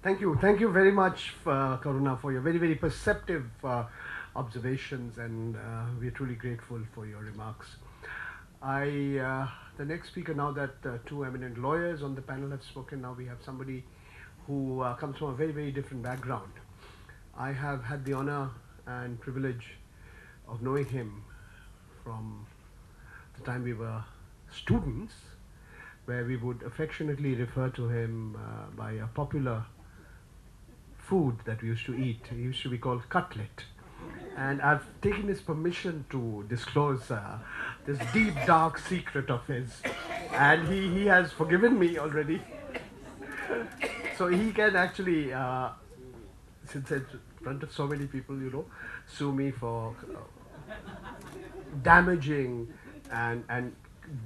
Thank you very much, Karuna, for your very, very perceptive observations, and we're truly grateful for your remarks. The next speaker, now that two eminent lawyers on the panel have spoken, now we have somebody who comes from a very, very different background. I have had the honor and privilege of knowing him from the time we were students, where we would affectionately refer to him by a popular food that we used to eat. It used to be called cutlet. And I've taken his permission to disclose this deep, dark secret of his. And he has forgiven me already. So he can actually, since it's in front of so many people, sue me for damaging and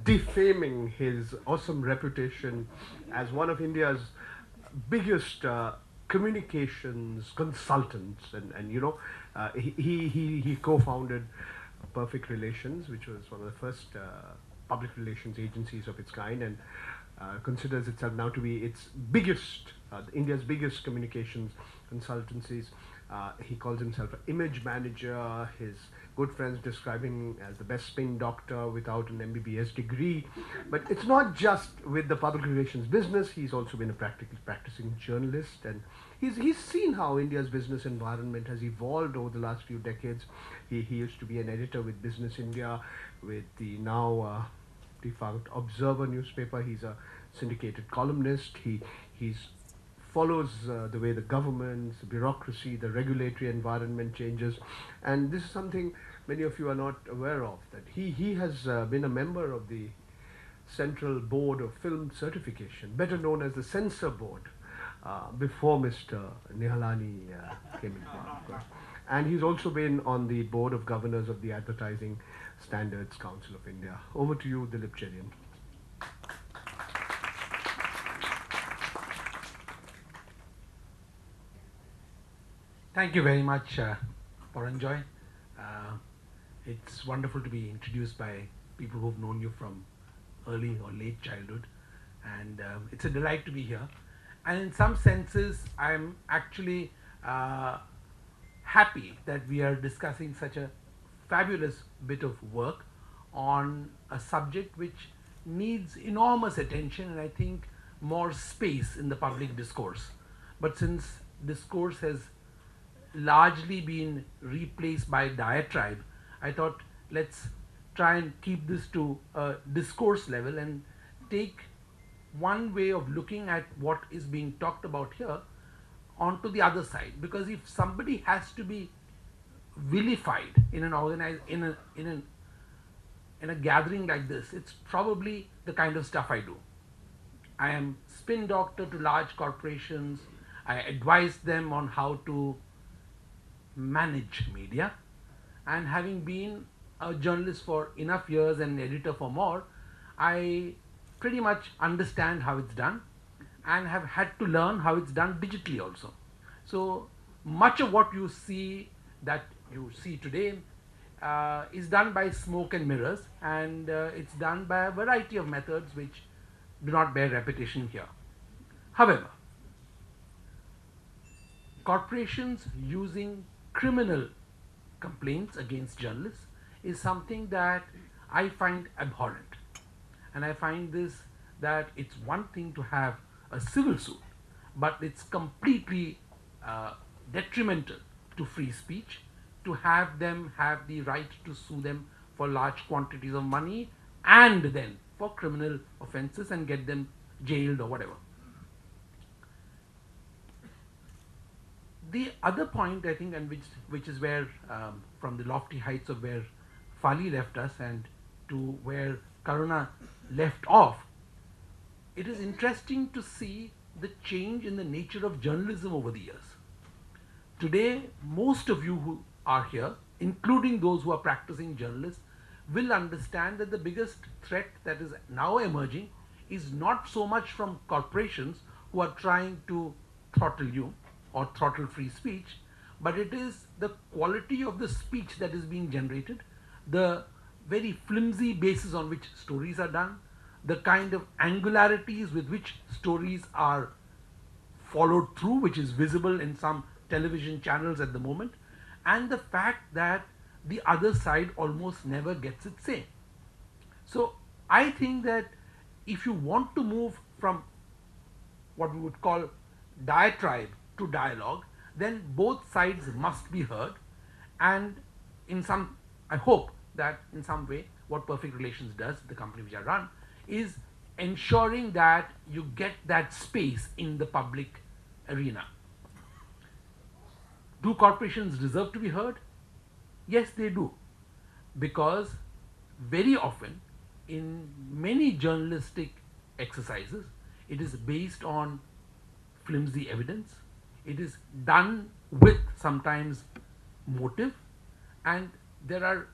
defaming his awesome reputation as one of India's biggest communications consultants, and he co-founded Perfect Relations, which was one of the first public relations agencies of its kind, and considers itself now to be its biggest, India's biggest communications consultancies. He calls himself an image manager. His good friends describe him as the best spin doctor without an MBBS degree. But it's not just with the public relations business. He's also been a practicing journalist, and he's seen how India's business environment has evolved over the last few decades. He used to be an editor with Business India, with the now defunct Observer newspaper. He's a syndicated columnist. He's follows the way the governments, the bureaucracy, the regulatory environment changes, and this is something many of you are not aware of. That he has been a member of the Central Board of Film Certification, better known as the Censor Board, before Mr. Nihalani came into power, of course. And he's also been on the Board of Governors of the Advertising Standards Council of India. Over to you, Dilip Cherian. Thank you very much, Paranjoy. It's wonderful to be introduced by people who've known you from early or late childhood, and it's a delight to be here. And in some senses, I'm actually happy that we are discussing such a fabulous bit of work on a subject which needs enormous attention and I think more space in the public discourse. But since discourse has largely been replaced by diatribe, I thought let's try and keep this to a discourse level and take one way of looking at what is being talked about here onto the other side. Because if somebody has to be vilified in an organized in a gathering like this, it's probably the kind of stuff I do. I am spin doctor to large corporations. I advise them on how to manage media, and having been a journalist for enough years and an editor for more, I pretty much understand how it's done and have had to learn how it's done digitally also. So much of what you see today is done by smoke and mirrors, and it's done by a variety of methods which do not bear repetition here. However, corporations using criminal complaints against journalists is something that I find abhorrent. And I find this, that it's one thing to have a civil suit, but it's completely detrimental to free speech to have them have the right to sue them for large quantities of money and then for criminal offenses and get them jailed or whatever. The other point, I think, and which is where, from the lofty heights of where Fali left us and to where Karuna left off, it is interesting to see the change in the nature of journalism over the years. Today, most of you who are here, including those who are practicing journalists, will understand that the biggest threat that is now emerging is not so much from corporations who are trying to throttle you or throttle free speech, but it is the quality of the speech that is being generated, the very flimsy basis on which stories are done, the kind of angularities with which stories are followed through, which is visible in some television channels at the moment, and the fact that the other side almost never gets its say. So I think that if you want to move from what we would call diatribe to dialogue, then both sides must be heard. And in some, I hope that in some way, what Perfect Relations does, the company which I run, is ensuring that you get that space in the public arena. Do corporations deserve to be heard? Yes, they do. Because very often, in many journalistic exercises, it is based on flimsy evidence. It is done with sometimes motive, and there are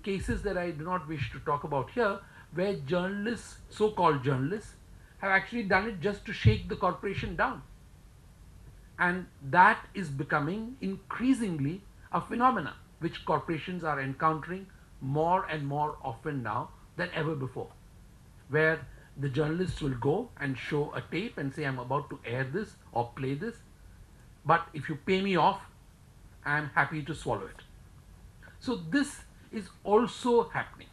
cases that I do not wish to talk about here where journalists, so-called journalists, have actually done it just to shake the corporation down. And that is becoming increasingly a phenomena which corporations are encountering more and more often now than ever before, where the journalists will go and show a tape and say, I'm about to air this or play this, but if you pay me off, I'm happy to swallow it. So this is also happening.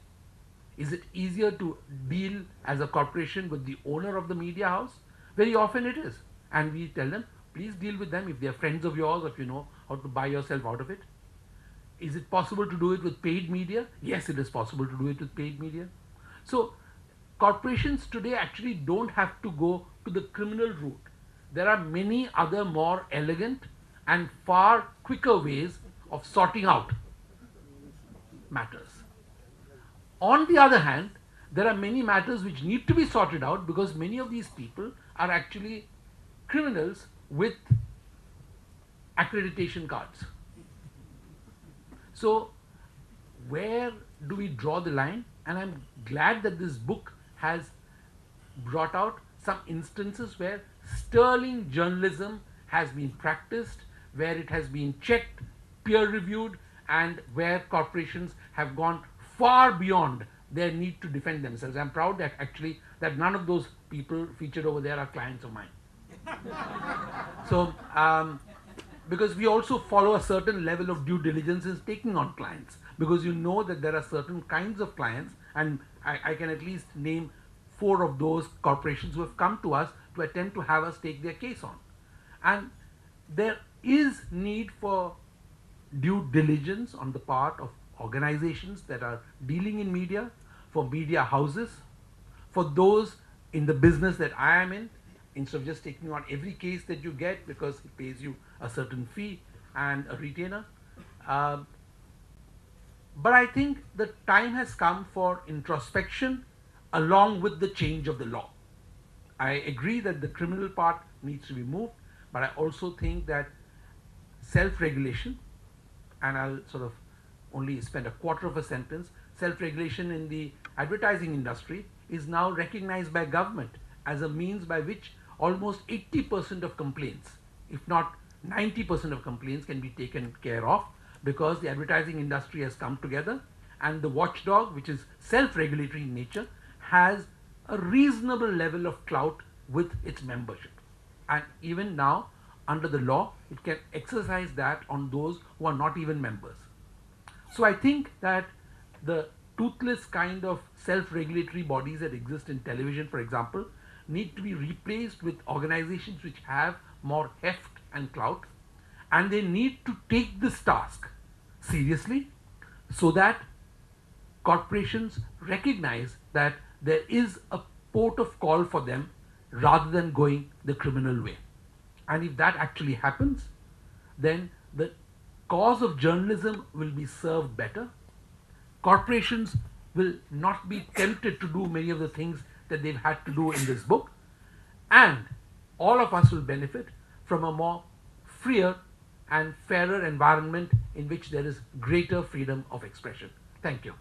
Is it easier to deal as a corporation with the owner of the media house? Very often it is. And we tell them, please deal with them if they are friends of yours, or if you know how to buy yourself out of it. Is it possible to do it with paid media? Yes, it is possible to do it with paid media. So corporations today actually don't have to go to the criminal route. There are many other more elegant and far quicker ways of sorting out matters. On the other hand, there are many matters which need to be sorted out because many of these people are actually criminals with accreditation cards. So where do we draw the line? And I'm glad that this book has brought out some instances where sterling journalism has been practiced, where it has been checked, peer reviewed, and where corporations have gone far beyond their need to defend themselves. I'm proud that actually that none of those people featured over there are clients of mine. So because we also follow a certain level of due diligence in taking on clients, because you know that there are certain kinds of clients, and I can at least name 4 of those corporations who have come to us to attempt to have us take their case on. And there is need for due diligence on the part of organizations that are dealing in media, for media houses, for those in the business that I am in, instead of just taking on every case that you get because it pays you a certain fee and a retainer. But I think the time has come for introspection along with the change of the law. I agree that the criminal part needs to be moved, but I also think that self-regulation, and I'll sort of only spend a quarter of a sentence, self-regulation in the advertising industry is now recognized by government as a means by which almost 80% of complaints, if not 90% of complaints, can be taken care of, because the advertising industry has come together and the watchdog, which is self-regulatory in nature, has a reasonable level of clout with its membership. And even now, under the law, it can exercise that on those who are not even members. So I think that the toothless kind of self-regulatory bodies that exist in television, for example, need to be replaced with organizations which have more heft and clout, and they need to take this task seriously so that corporations recognize that there is a port of call for them rather than going the criminal way. And if that actually happens, then the cause of journalism will be served better. Corporations will not be tempted to do many of the things that they've had to do in this book, and all of us will benefit from a more freer and fairer environment in which there is greater freedom of expression. Thank you.